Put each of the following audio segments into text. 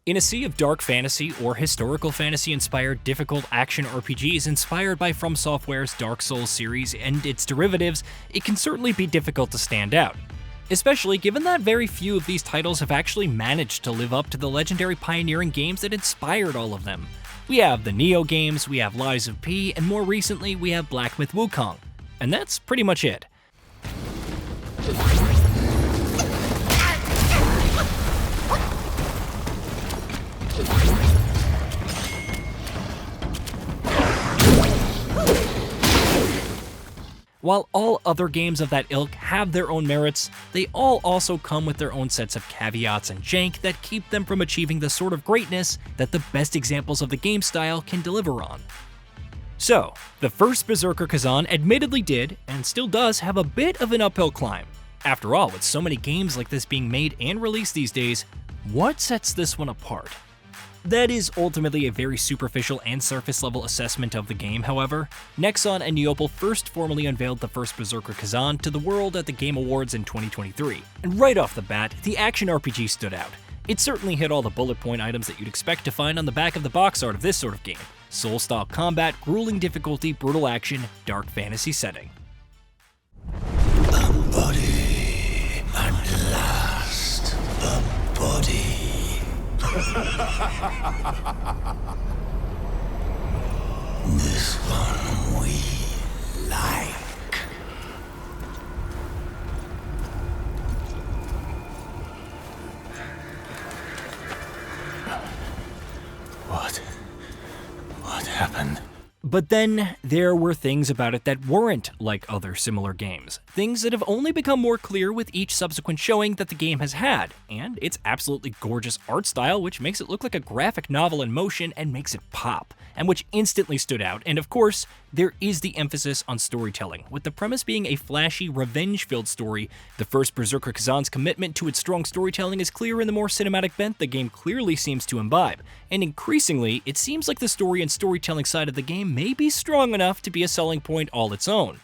In a sea of dark fantasy or historical fantasy-inspired difficult action RPGs inspired by FromSoftware's Dark Souls series and its derivatives, it can certainly be difficult to stand out. Especially given that very few of these titles have actually managed to live up to the legendary pioneering games that inspired all of them. We have the Neo games, we have Lies of P, and more recently we have Black Myth Wukong. And that's pretty much it. While all other games of that ilk have their own merits, they all also come with their own sets of caveats and jank that keep them from achieving the sort of greatness that the best examples of the game style can deliver on. So, the first Berserker Khazan admittedly did, and still does, have a bit of an uphill climb. After all, with so many games like this being made and released these days, what sets this one apart? That is ultimately a very superficial and surface-level assessment of the game, however. Nexon and Neople first formally unveiled the first Berserker Khazan to the world at the Game Awards in 2023, and right off the bat, the action RPG stood out. It certainly hit all the bullet point items that you'd expect to find on the back of the box art of this sort of game. Soul-style combat, grueling difficulty, brutal action, dark fantasy setting. A body at last, a body. This one we like. What happened? But then, there were things about it that weren't like other similar games. Things that have only become more clear with each subsequent showing that the game has had, and its absolutely gorgeous art style, which makes it look like a graphic novel in motion and makes it pop, and which instantly stood out. And of course, there is the emphasis on storytelling, with the premise being a flashy, revenge-filled story. The first Berserker Khazan's commitment to its strong storytelling is clear in the more cinematic bent the game clearly seems to imbibe, and increasingly, it seems like the story and storytelling side of the game may be strong enough to be a selling point all its own.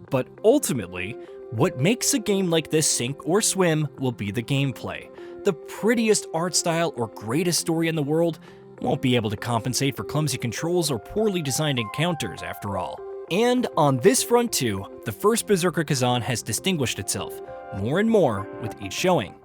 But ultimately, what makes a game like this sink or swim will be the gameplay. The prettiest art style or greatest story in the world won't be able to compensate for clumsy controls or poorly designed encounters, after all. And on this front too, the first Berserker Khazan has distinguished itself more and more with each showing.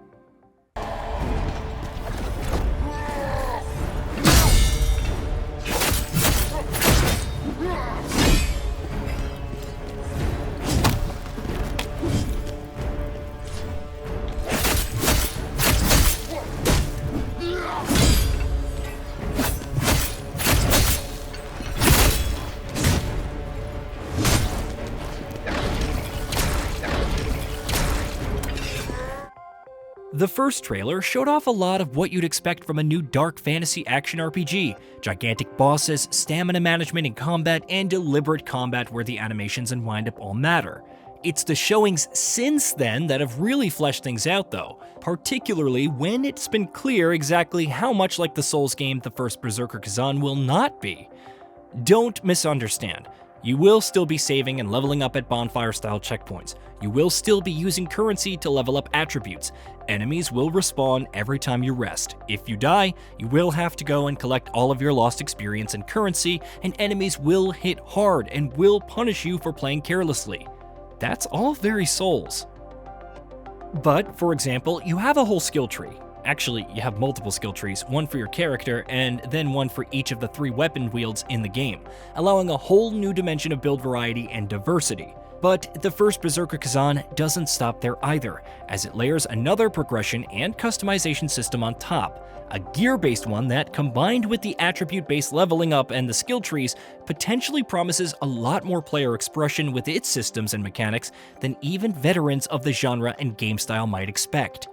The first trailer showed off a lot of what you'd expect from a new dark fantasy action RPG. Gigantic bosses, stamina management in combat, and deliberate combat where the animations and wind-up all matter. It's the showings since then that have really fleshed things out though, particularly when it's been clear exactly how much like the Souls game the first Berserker Khazan will not be. Don't misunderstand. You will still be saving and leveling up at bonfire-style checkpoints. You will still be using currency to level up attributes. Enemies will respawn every time you rest. If you die, you will have to go and collect all of your lost experience and currency, and enemies will hit hard and will punish you for playing carelessly. That's all very Souls. But, for example, you have a whole skill tree. Actually, you have multiple skill trees, one for your character, and then one for each of the 3 weapon wields in the game, allowing a whole new dimension of build variety and diversity. But the first Berserker Khazan doesn't stop there either, as it layers another progression and customization system on top, a gear-based one that, combined with the attribute-based leveling up and the skill trees, potentially promises a lot more player expression with its systems and mechanics than even veterans of the genre and game style might expect.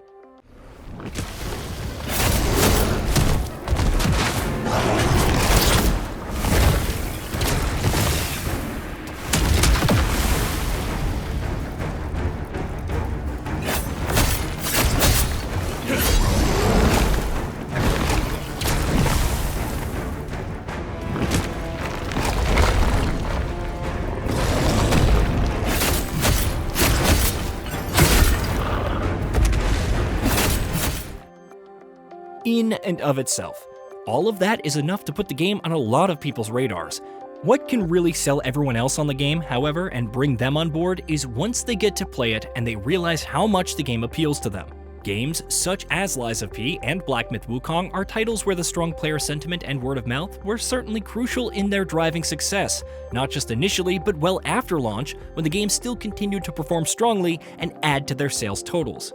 in and of itself. All of that is enough to put the game on a lot of people's radars. What can really sell everyone else on the game, however, and bring them on board is once they get to play it and they realize how much the game appeals to them. Games such as Lies of P and Black Myth Wukong are titles where the strong player sentiment and word of mouth were certainly crucial in their driving success, not just initially but well after launch, when the game still continued to perform strongly and add to their sales totals.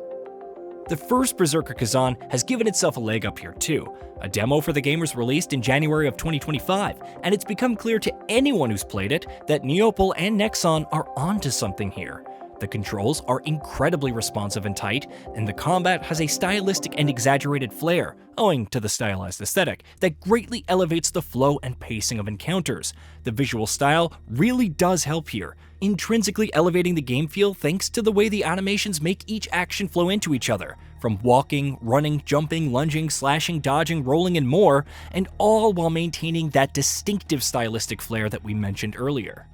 The first Berserker Khazan has given itself a leg up here too. A demo for the game was released in January of 2025, and it's become clear to anyone who's played it that Neople and Nexon are onto something here. The controls are incredibly responsive and tight, and the combat has a stylistic and exaggerated flair, owing to the stylized aesthetic, that greatly elevates the flow and pacing of encounters. The visual style really does help here, intrinsically elevating the game feel thanks to the way the animations make each action flow into each other, from walking, running, jumping, lunging, slashing, dodging, rolling, and more, and all while maintaining that distinctive stylistic flair that we mentioned earlier.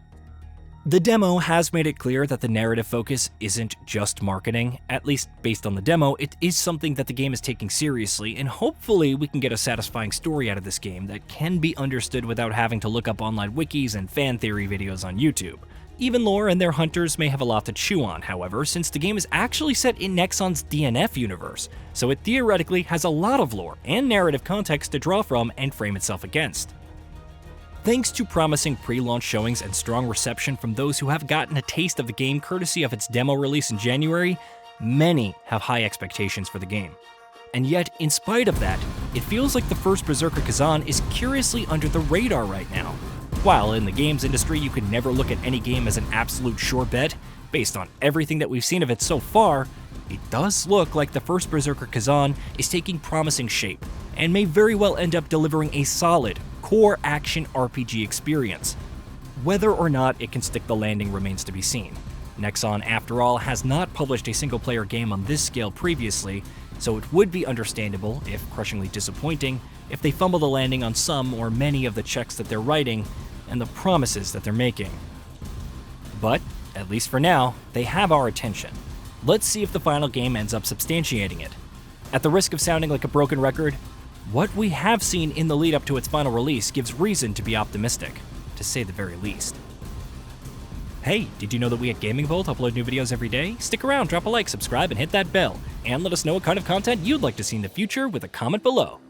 The demo has made it clear that the narrative focus isn't just marketing. At least based on the demo, it is something that the game is taking seriously, and hopefully we can get a satisfying story out of this game that can be understood without having to look up online wikis and fan theory videos on YouTube. Even lore and their hunters may have a lot to chew on, however, since the game is actually set in Nexon's DNF universe, so it theoretically has a lot of lore and narrative context to draw from and frame itself against. Thanks to promising pre-launch showings and strong reception from those who have gotten a taste of the game courtesy of its demo release in January, many have high expectations for the game. And yet, in spite of that, it feels like the first Berserker Khazan is curiously under the radar right now. While in the games industry you can never look at any game as an absolute sure bet, based on everything that we've seen of it so far, it does look like the first Berserker Khazan is taking promising shape, and may very well end up delivering a solid, core action RPG experience. Whether or not it can stick the landing remains to be seen. Nexon, after all, has not published a single-player game on this scale previously, so it would be understandable, if crushingly disappointing, if they fumble the landing on some or many of the checks that they're writing and the promises that they're making. But, at least for now, they have our attention. Let's see if the final game ends up substantiating it. At the risk of sounding like a broken record, what we have seen in the lead up to its final release gives reason to be optimistic, to say the very least. Hey, did you know that we at GamingBolt upload new videos every day? Stick around, drop a like, subscribe, and hit that bell, and let us know what kind of content you'd like to see in the future with a comment below.